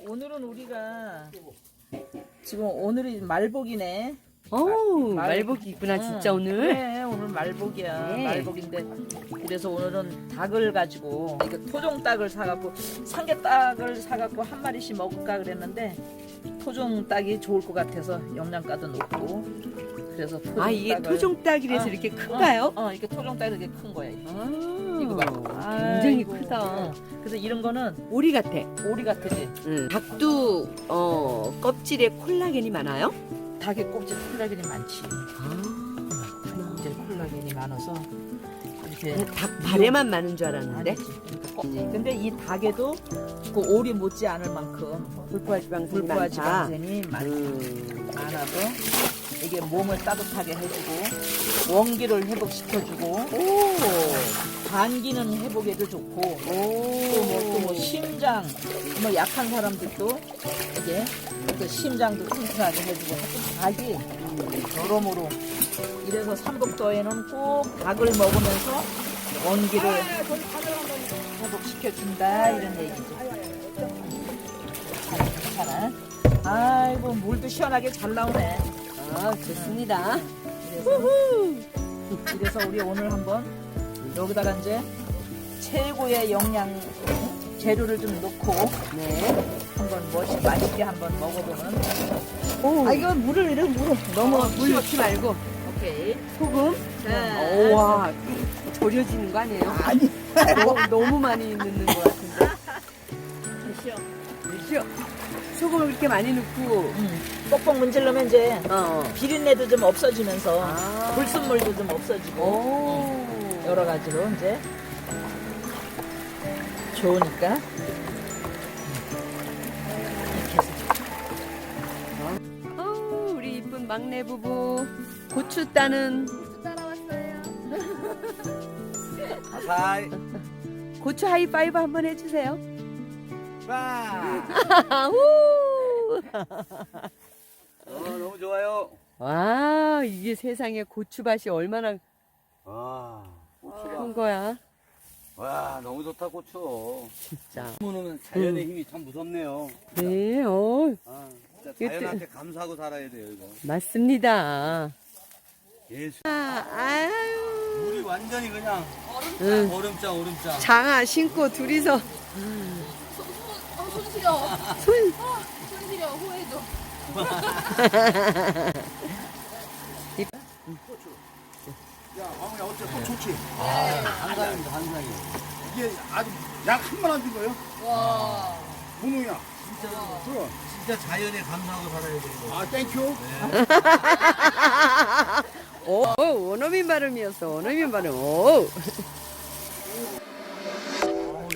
오늘은 우리가 지금 오늘이 말복이네. 어우, 말복이 있구나, 진짜 오늘. 그래, 오늘 말복이야. 네. 말복인데 그래서 오늘은 닭을 가지고 이거 토종 닭을 사갖고 삼계닭을 사갖고 한 마리씩 먹을까 그랬는데 토종 닭이 좋을 것 같아서 영양가도 높고 그래서 토종 이게 닭을- 토종닭이라서 이렇게 큰가요? 이게 토종 닭이 이렇게 큰 거야. 이게. 이거 봐. 굉장히 아이고. 크다. 그래서 이런 거는 오리 같아. 오리 같으지. 닭도 껍질에 콜라겐이 많아요? 닭의 껍질 콜라겐이 많지. 그렇구나. 이제 콜라겐이 많아서 이렇게 닭 발에만 많은 줄 알았는데. 아니지. 그러니까 껍질. 근데 이 닭에도 그 오리 못지 않을 만큼 불포화 지방산이 불포화 많다. 지방산이 많아서 이게 몸을 따뜻하게 해주고 원기를 회복시켜주고 오. 간기는 회복에도 좋고 또 뭐 심장 뭐 약한 사람들도 이게 그 심장도 튼튼하게 해주고 하여튼 닭이 여러모로 이래서 삼복도에는 꼭 닭을 먹으면서 원기를 회복시켜준다 이런 얘기죠. 괜찮아. 아이고 물도 시원하게 잘 나오네. 좋습니다. 그래서 우리 오늘 한번 여기다가 이제 최고의 영양 재료를 좀 넣고 네. 한번 맛있게 한번 먹어보는. 이거 물을 너무 물 넣지 말고 오케이. 소금. 자, 우와, 절여지는 거 아니에요? 아니. 너무 많이 넣는 거 같은데. 쉬어. 소금을 그렇게 많이 넣고. 뻑뻑 문질르면 이제 어. 비린내도 좀 없어지면서 불순물도 좀 없어지고 오. 여러 가지로 이제 좋으니까. 우리 이쁜 막내 부부 고추 따는 아사이 고추 하이파이브 한번 해주세요. 빠. 우! 너무 좋아요. 와, 이게 세상에 고추밭이 얼마나 고추가. 큰 거야. 와, 너무 좋다 고추. 진짜. 보면 자연의 힘이 참 무섭네요. 네, 진짜 자연한테 감사하고 살아야 돼요 이거. 맞습니다. 예수. 아유. 물이 완전히 그냥 응. 얼음장. 장아 신고 둘이서 손 시려. 손. 손 시려. 호해줘. 야, 마무야 어때? 또 좋지? 한상입니다 한상이. 이게 아주 약 한 번 안 준 거예요? 와. 문우야. 그럼. 진짜 자연에 감사하고 살아야 돼요. 땡큐. 원어민 발음이었어. 원어민 발음. 오.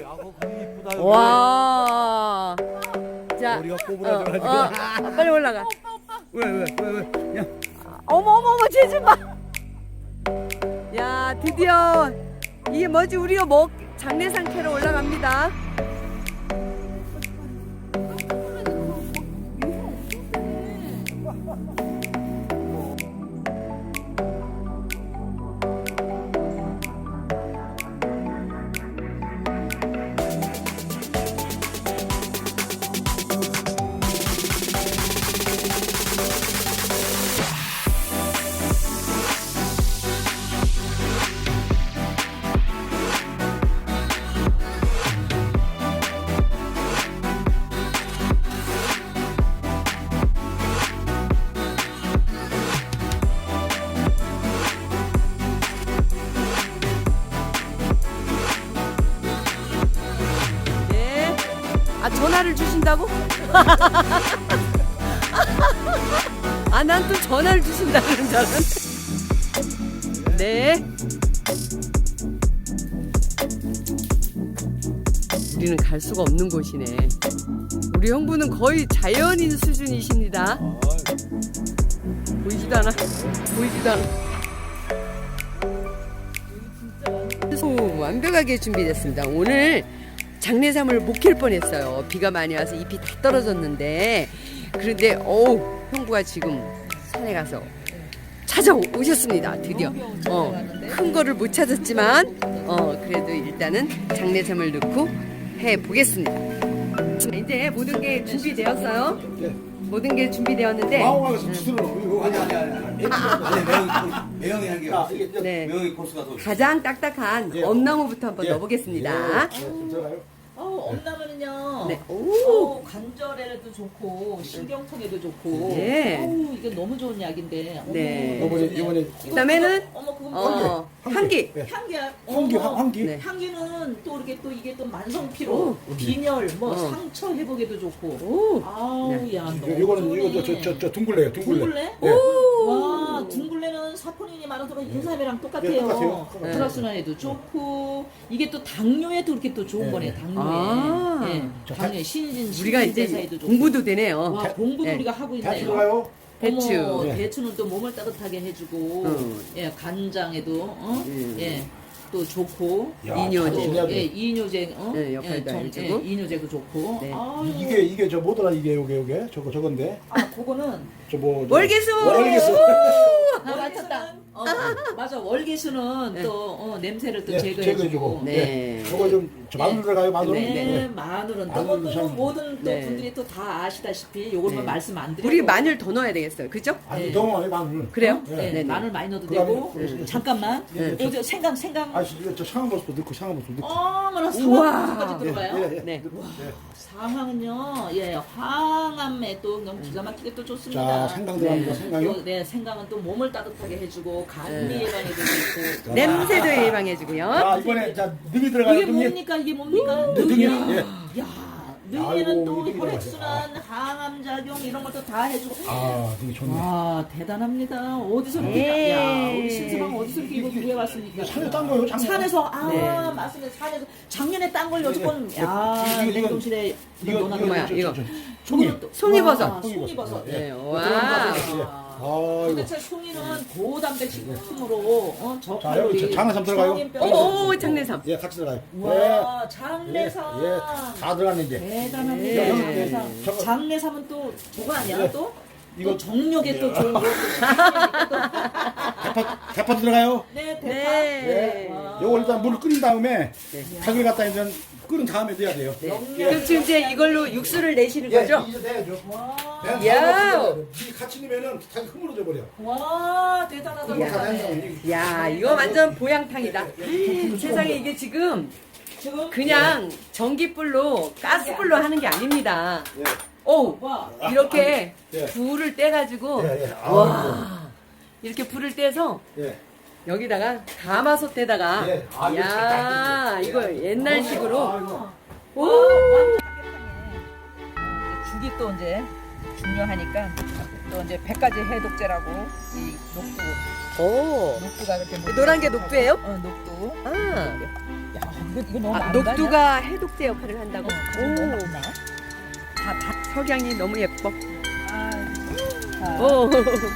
야구 그림 이쁘다. 와. 자. 머리가 꼬부라져가지고. 빨리 올라가. 왜? 야. 어머, 쟤 좀 봐. 야, 드디어 이게 뭐지? 우리가 장례상 캐러 올라갑니다. 네. 전화를 주신다고? 난 또 전화를 주신다는 줄 알았는데. 네. 우리는 갈 수가 없는 곳이네. 우리 형부는 거의 자연인 수준이십니다. 보이지도 않아. 완벽하게 준비됐습니다. 오늘 장례삼을 못 캘 뻔했어요. 비가 많이 와서 잎이 다 떨어졌는데, 그런데 형부가 지금 산에 가서 찾아오셨습니다. 드디어. 큰 거를 못 찾았지만 그래도 일단은 장례삼을 넣고 해 보겠습니다. 이제 모든 게 준비되었어요. 예. 모든 게 준비되었는데 마음에서 주스로 아니 매형이 한 게. 자, 이게 네. 매형이 코스가 더. 가장 딱딱한 예. 엄나무부터 한번 예. 넣어보겠습니다. 좀 들어가요. 엄나무는요. 네. 오. 관절에도 좋고 신경통에도 좋고. 네. 이게 너무 좋은 약인데. 네. 이번에 그다음에는 어머 그거 뭐야? 향기. 예. 향기야. 환기 어머. 환기. 네. 향기는 또 이렇게 또 이게 또 만성 피로, 빈혈, 뭐 상처 회복에도 좋고. 오. 아우 야 너무 이거는 좋네. 이거 저 둥글레요. 둥글레? 예. 와 둥글레는 사포닌이 많아서 인삼이랑 똑같아요. 네, 똑같아요. 혈액순환에도 좋고 이게 또 당뇨에도 이렇게 또 좋은 네. 거네 당뇨에. 아. 예. 저 당뇨에 신진 우리가 이제 신진대사에도 좋고. 공부도 되네요. 와 공부도 네. 우리가 하고 다 있네요. 들어가요. 배추. 어머, 네. 배추는 또 몸을 따뜻하게 해주고 예 간장에도 예. 또 좋고 야, 이뇨제. 또, 신기하네. 예, 이뇨제 네, 역할도 해주고. 이뇨제도 좋고 네. 아유. 이게 저 뭐더라 이게 요게 저건데 그거는 저 뭐 월계수. 월계수. 맞췄다. 맞아. 월계수는 네. 또 냄새를 또 예, 제거해주고. 제거해주고. 네. 저거 좀저 마늘 들어가요 마늘. 네, 네. 마늘은 마늘 또 좀- 모든 또 네. 분들이 또 다 아시다시피 요것만 네. 말씀 안 드려도 우리 마늘 더 넣어야 되겠어요. 그죠? 아니 네. 너무 많이 마늘. 그래요? 네. 네, 네. 마늘 많이 넣어도 그다음에 되고 네. 잠깐만 네. 요즘 생강 아 저 상황버섯도 넣고 상황버섯도 넣고. 어머나 우와. 상황까지 들어가요. 예, 예. 네. 상황은요, 예, 황암에 또 너무 기가 막히게 또 좋습니다. 자 생강 들어갑니다. 네. 생강요. 또, 네, 생강은 또 몸을 따뜻하게 해주고 감기 예방에도 좋고. 냄새도 예방해주고요. 자 이번에 자 능이 들어가요. 이게 능이. 뭡니까? 이게 뭡니까? 능이요? 능이야. 예. 야, 능이는 아이고, 또 능이 혈액순환, 항암작용 이런 것도 다 해주고. 아 능이 좋네. 와, 대단합니다. 어디서 이렇게, 네. 야, 우리 신서방 어디서 이렇게 이거 구해왔습니까? 산에 딴 거요. 작년. 산에서, 아, 네. 맞습니다. 산에서. 작년에 딴 걸 여태껏, 네. 야, 이거, 냉동실에 이거 뭐야, 이거? 송이. 송이버섯. 송이버섯. 네. 와. 와. 아 이거. 도대체 송이는 고단백 식품으로 자 여기 저칼로리 장어삼 들어가요. 오, 장례삼. 예 같이 들어가요. 와, 장례삼. 예, 다 들어갔네 이제. 대단합니다. 네. 장례삼. 저거- 장례삼은 또 저거 아니야 네. 또? 이거- 또 정력에 또 좋은 거. 대파 들어가요. 네, 대파. 네. 와. 요거 일단 물을 끓인 다음에 닭을 갖다 이제 끓은 다음에 넣어야 돼요. 그럼 지금 이제 이걸로 육수를 내시는 예, 거죠? 이제 내야죠. 와. 야. 이 같이 넣으면은 닭이 흐물어져 버려. 와, 대단하다. 이거 다 대단해. 된다고. 야, 이거 완전 보양탕이다. 세상에 이게 지금 지금 그냥 전기불로 가스불로 하는 게 아닙니다. 예. 오, 와. 이렇게 예. 불을 떼가지고 예, 예. 아, 와, 이렇게 불을 떼서 예. 여기다가 가마솥에다가 예. 아, 이거 야, 이거 옛날식으로 오, 완전 죽이 또 이제 중요하니까 또 이제 100가지 해독제라고 이 녹두 오, 녹두가 그렇게 뭐- 노란 게 녹두예요? 녹두. 아, 야, 이거 너무 아, 안 녹두가 해독제 역할을 한다고. 오. 오, 석양이 너무 예뻐. 아, 자, 오, 그래서 이제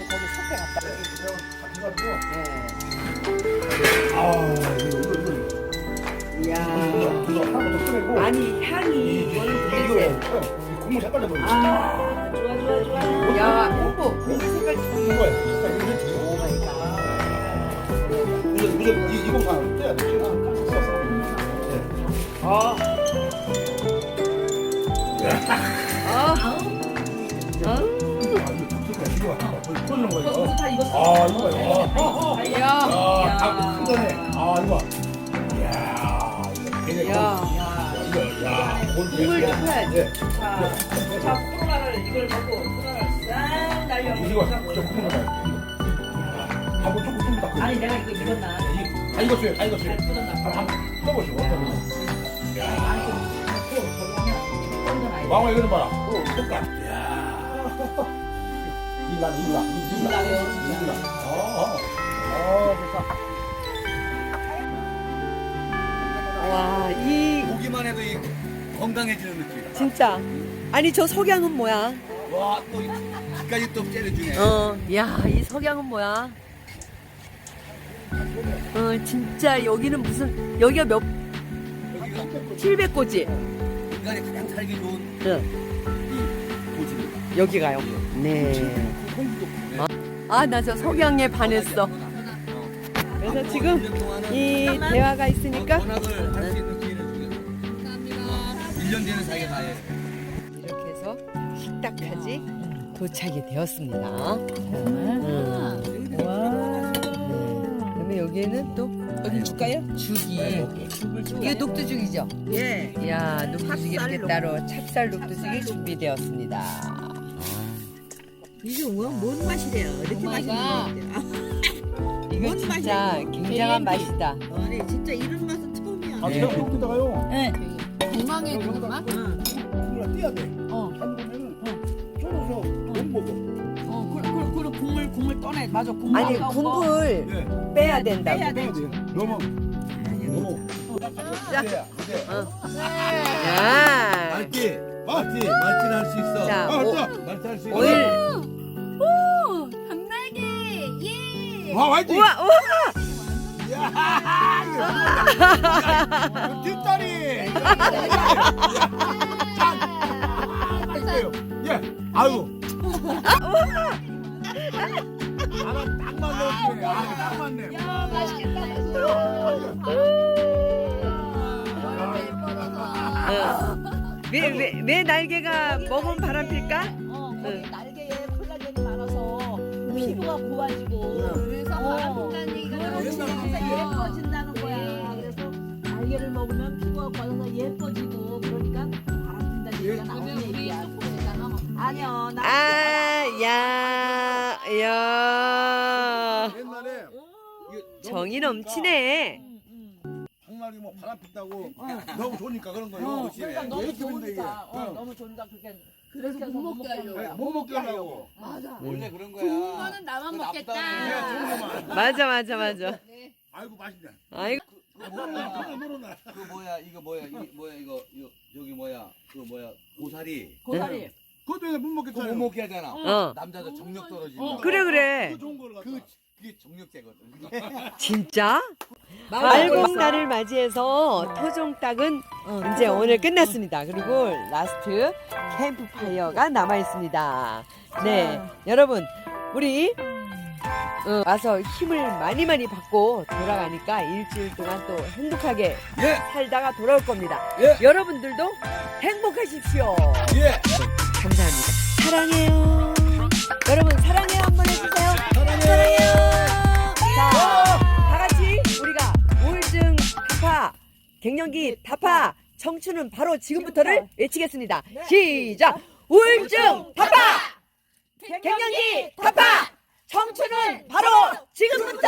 거기 숲에 갔다. 해가지고. 네. 아, 이야, 이거 하나부터 끓이고. 아니 향이 이거는 도대체. 국물 색깔 내버려. 아, 좋아, 좋아, 좋아. 야, 홍보 색깔 이거 거야. 오 마이 갓. 무슨 이거 다 떼야 돼. 아. 아, 아, 끓는 이거 거예요. 다 익었어. 아, 이거요. 이야, 아, 닭 큰거네. 아, 이거. 이야, 이거 되게 야, 이거, 야, 국물 좀 해야지. 예. 자, 코로나를 이걸 먹고 코로나를 싹 날려. 이거, 저 국물 넣어요. 하고 조금 닦고. 아니 내가 이거 익었나? 다 익었어요, 다 익었어요. 잘 뜯었나? 한번 떠보시오. 아니 좀 넣고 저기 하면 뻔던 아이. 왕어 이거는 봐라. 오, 색깔. 이야. 일라. 됐다. 와, 이 보기만 해도 이 건강해지는 느낌이다. 진짜. 아니 저 석양은 뭐야? 와, 또 이까지 또 때려주네. 야, 이 석양은 뭐야? 진짜 여기는 무슨 여기가 몇 여기가 700고지? 인간이 가장 살기 좋은 응. 이 고지입니다. 여기가요. 네. 아, 나 저 석양에 반했어. 그래서 지금 이 대화가 있으니까 번학을 할 수 있는 기회를 주겠습니다. 1년 되는 사이가 다 해야 돼. 이렇게 해서 식탁까지 도착이 되었습니다. 그러면 여기에는 또 여기 줄까요? 죽이. 이게 녹두죽이죠? 예. 이야, 녹두죽 이렇게 찹쌀 따로 찹쌀 녹두죽이 준비되었습니다. 이게 뭔 맛이래요? 이렇게 오마이갓. 이거 진짜 굉장한 맛이다. 아니 진짜 이런 맛은 처음이야. 아, 제가 못 뜨다가요. 네. 공망에 누구만? 국물을 띄야 돼. 한 번에는 쫄아서 못 먹어. 그럼 국물 떠내. 맞아. 국물 아니, 아까운 거. 국물 네. 빼야 된다고. 빼야 돼. 떼야 돼. 너무. 자. 그래야. 야. 말띠 말띠는 할 수 있어. 자, 말띠 할 수 있어. 오늘 오! 당날개! 예! 와, 화이팅! 우와, 우와. 뒷다리! 예, 아유. 딱 맞네. 딱 맞네. 왜 날개가 먹으면 바람 필까? 거기 날개에 콜라겐이 많아서 피부가 고와지고 그래서 바람 핀다는 얘기가 그렇지. 나오지. 그래서 예뻐진다는 거야. 그래서 날개를 먹으면 피부가 고와서 예뻐지고 그러니까 바람 핀다는 얘기가 그러면 나오는 우리 얘기야. 또 보시잖아. 아니요. 나 야. 옛날에 정이 넘치네. 장날이 뭐 바람 핀다고 너무 좋으니까 그런 거요. 그러니까 왜 너무 이렇게 힘들게. 좋으니까 너무 좋으니까 그렇게 그래서 해서 못 먹게 하려고. 네, 못 먹게 하려고. 맞아. 원래 그런 거야. 좋은 거는 나만 그거 먹겠다. 나쁘다고 네, 좋은 거만. 맞아. 네. 아이고 맛있네. 아이고. 모르나. 그 뭐야 이거 뭐야 이게 뭐야 이거 저기 뭐야 그 뭐야 고사리 고사리. 그것도 못 그거 먹겠잖아요. 못 먹게 하잖아. 어. 남자도 정력 떨어진다. 그래. 그거 좋은 걸 갖다. 그게 정력제거든. 진짜? 알곡날을 맞이해서 토종닭은 이제 오늘 끝났습니다. 그리고 라스트 캠프파이어가 남아 있습니다. 네, 여러분 우리 와서 힘을 많이 받고 돌아가니까 일주일 동안 또 행복하게 예. 살다가 돌아올 겁니다. 예. 여러분들도 행복하십시오. 예. 감사합니다. 사랑해요. 여러분 사랑해요 한번 해주세요. 사랑해요. 자, 다 같이 우리가 우울증 타파, 갱년기 타파, 청춘은 바로 지금부터를 외치겠습니다. 시작. 우울증 타파, 갱년기 타파, 청춘은 바로 지금부터.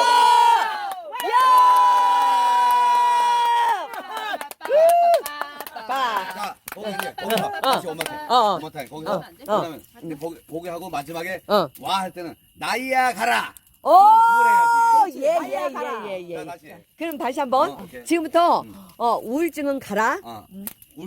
빠. 자 거기 이제 거기서 다시 엄마한테 엄마한테 거기서 그다음에 근데 보게 하고 마지막에 와 할 때는 나이야 가라. 오, 해야지. 예. 자 다시. 그럼 다시 한번 오케이. 지금부터 우울증은 가라.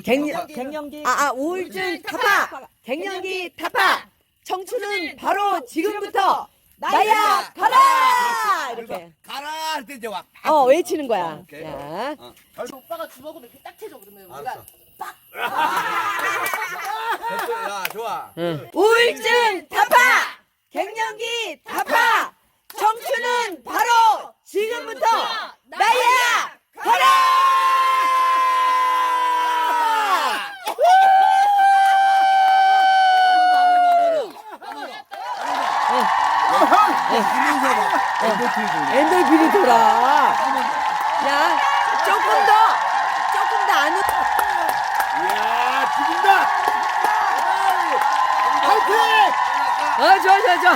갱년기. 우울증 타파, 갱년기 타파, 청춘은 바로 지금부터 나야 가라. 이렇게 가라 할 때 이제 와. 외치는 거야. 오케이. 자, 오빠가 주먹으로 이렇게 딱 해줘 그러면 우리가 알았어. 됐어. 야 좋아. 우울증 타파, 갱년기 타파, 청춘은 바로 지금부터 나야 가라. 이민서 봐. 엔돌핀이 돌아. 야, 조금 더 안. 이야, 죽인다! 파이팅! 좋아.